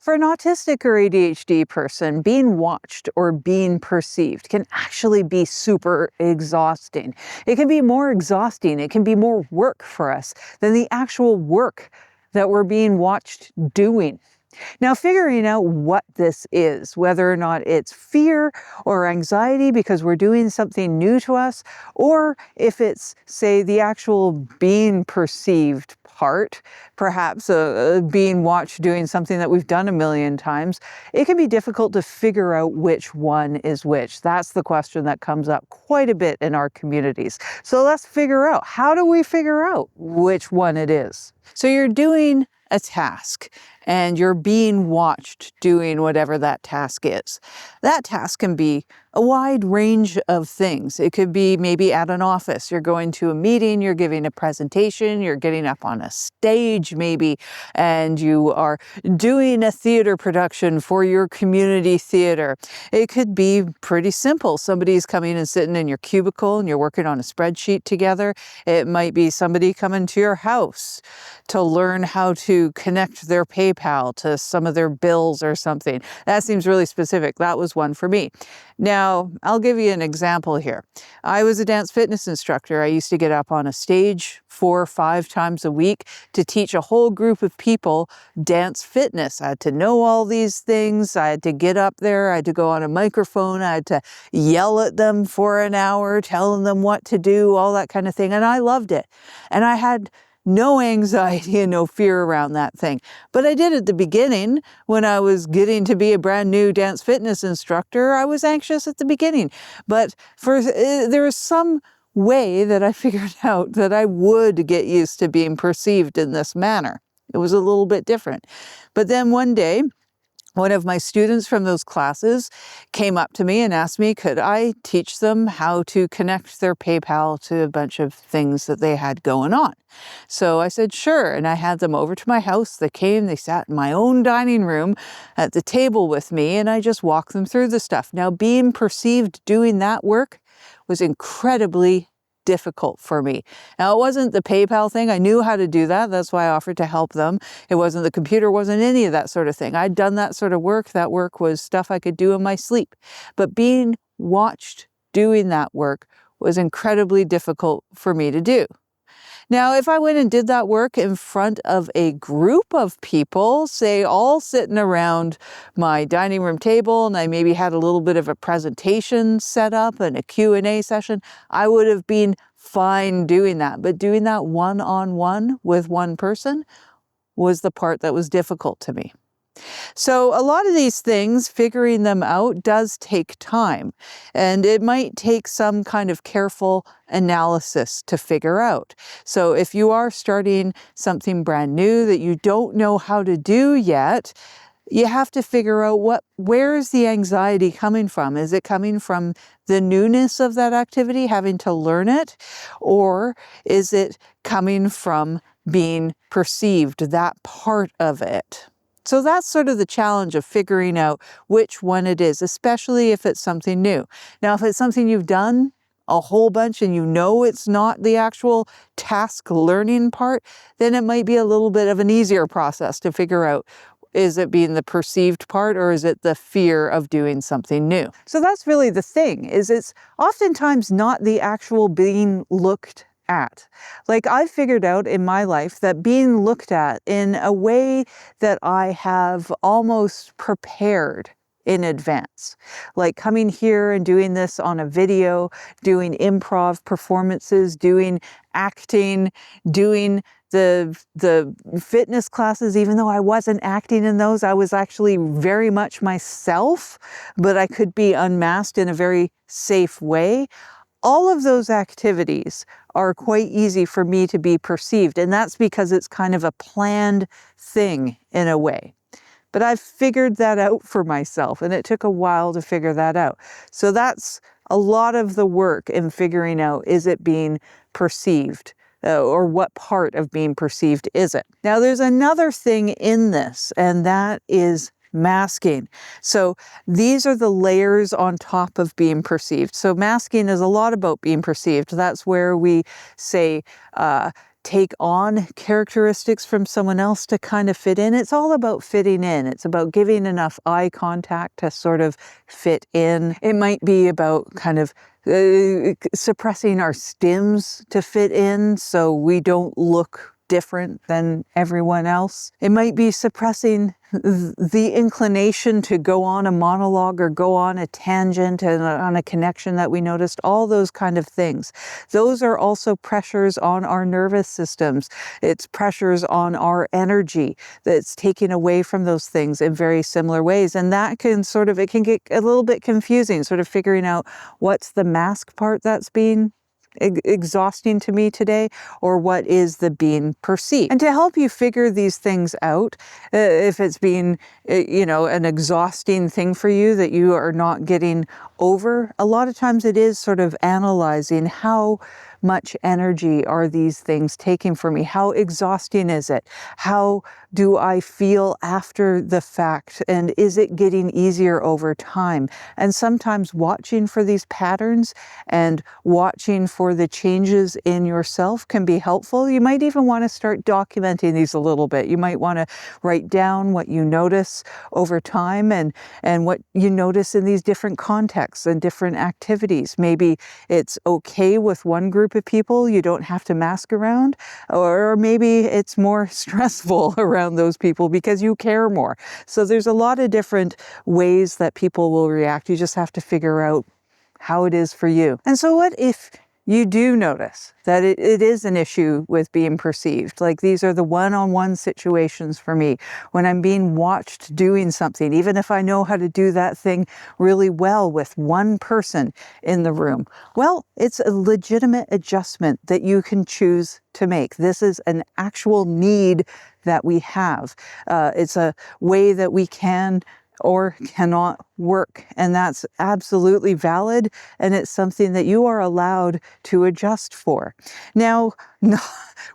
For an autistic or ADHD person, being watched or being perceived can actually be super exhausting. It can be more exhausting, it can be more work for us than the actual work that we're being watched doing. Now, figuring out what this is, whether or not it's fear or anxiety because we're doing something new to us, or if it's, say, the actual being perceived part, perhaps being watched doing something that we've done a million times, it can be difficult to figure out which one is which. That's the question that comes up quite a bit in our communities. So let's figure out, how do we figure out which one it is? So you're doing a task and you're being watched doing whatever that task is. That task can be a wide range of things. It could be maybe at an office. You're going to a meeting, you're giving a presentation, you're getting up on a stage maybe, and you are doing a theater production for your community theater. It could be pretty simple. Somebody's coming and sitting in your cubicle and you're working on a spreadsheet together. It might be somebody coming to your house to learn how to connect their PayPal to some of their bills or something. That seems really specific. That was one for me. Now, I'll give you an example here. I was a dance fitness instructor. I used to get up on a stage 4 or 5 times a week to teach a whole group of people dance fitness. I had to know all these things. I had to get up there. I had to go on a microphone. I had to yell at them for an hour, telling them what to do, all that kind of thing. And I loved it. And I had no anxiety and no fear around that thing. But I did at the beginning when I was getting to be a brand new dance fitness instructor. I was anxious at the beginning. But there was some way that I figured out that I would get used to being perceived in this manner. It was a little bit different. But then one day, one of my students from those classes came up to me and asked me, could I teach them how to connect their PayPal to a bunch of things that they had going on? So I said, sure. And I had them over to my house. They came, they sat in my own dining room at the table with me, and I just walked them through the stuff. Now, being perceived doing that work was incredibly difficult for me. Now, it wasn't the PayPal thing. I knew how to do that. That's why I offered to help them. It wasn't the computer, wasn't any of that sort of thing. I'd done that sort of work. That work was stuff I could do in my sleep. But being watched doing that work was incredibly difficult for me to do. Now, if I went and did that work in front of a group of people, say all sitting around my dining room table, and I maybe had a little bit of a presentation set up and a Q&A session, I would have been fine doing that. But doing that one-on-one with one person was the part that was difficult to me. So a lot of these things, figuring them out does take time, and it might take some kind of careful analysis to figure out. So if you are starting something brand new that you don't know how to do yet, you have to figure out where is the anxiety coming from? Is it coming from the newness of that activity, having to learn it? Or is it coming from being perceived, that part of it? So that's sort of the challenge of figuring out which one it is, especially if it's something new. Now, if it's something you've done a whole bunch and you know it's not the actual task learning part, then it might be a little bit of an easier process to figure out, is it being the perceived part or is it the fear of doing something new? So that's really the thing, is it's oftentimes not the actual being looked at. Like, I've figured out in my life that being looked at in a way that I have almost prepared in advance, like coming here and doing this on a video, doing improv performances, doing acting, doing the fitness classes. Even though I wasn't acting in those, I was actually very much myself, but I could be unmasked in a very safe way. All of those activities are quite easy for me to be perceived, and that's because it's kind of a planned thing in a way. But I've figured that out for myself, and it took a while to figure that out. So that's a lot of the work in figuring out, is it being perceived? Or what part of being perceived is it? Now, there's another thing in this, and that is masking. So these are the layers on top of being perceived. So masking is a lot about being perceived. That's where we say, take on characteristics from someone else to kind of fit in. It's all about fitting in. It's about giving enough eye contact to sort of fit in. It might be about kind of suppressing our stims to fit in so we don't look different than everyone else. It might be suppressing the inclination to go on a monologue or go on a tangent and on a connection that we noticed, all those kind of things. Those are also pressures on our nervous systems. It's pressures on our energy that's taken away from those things in very similar ways. And that can it can get a little bit confusing, sort of figuring out what's the mask part that's being exhausting to me today, or what is the being perceived. And to help you figure these things out, if it's being, an exhausting thing for you that you are not getting over, a lot of times it is sort of analyzing how much energy are these things taking from me? How exhausting is it? How do I feel after the fact? And is it getting easier over time? And sometimes watching for these patterns and watching for the changes in yourself can be helpful. You might even want to start documenting these a little bit. You might want to write down what you notice over time and what you notice in these different contexts and different activities. Maybe it's okay with one group of people you don't have to mask around, or maybe it's more stressful around those people because you care more. So there's a lot of different ways that people will react. You just have to figure out how it is for you. And so what if you do notice that it is an issue with being perceived? Like, these are the one-on-one situations for me when I'm being watched doing something, even if I know how to do that thing really well with one person in the room. Well, it's a legitimate adjustment that you can choose to make. This is an actual need that we have. It's a way that we can or cannot work. And that's absolutely valid. And it's something that you are allowed to adjust for. Now, no,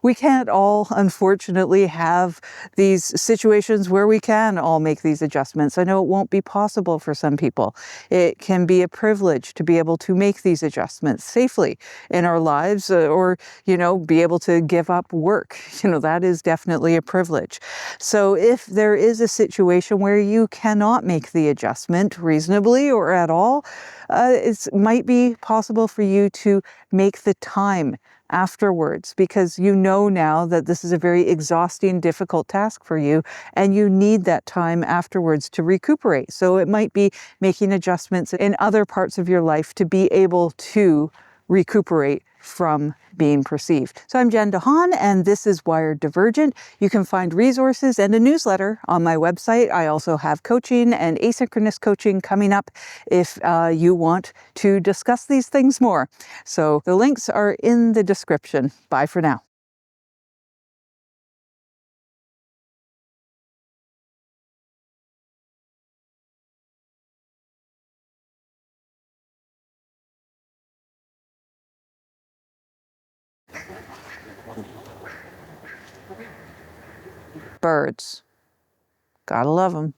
we can't all, unfortunately, have these situations where we can all make these adjustments. I know it won't be possible for some people. It can be a privilege to be able to make these adjustments safely in our lives, or, be able to give up work. That is definitely a privilege. So if there is a situation where you cannot make the adjustment reasonably or at all, it might be possible for you to make the time afterwards, because you know now that this is a very exhausting, difficult task for you, and you need that time afterwards to recuperate. So it might be making adjustments in other parts of your life to be able to recuperate from being perceived. So I'm deHaan, and this is Wired Divergent. You can find resources and a newsletter on my website. I also have coaching and asynchronous coaching coming up if you want to discuss these things more. So the links are in the description. Bye for now. Birds. Gotta love them.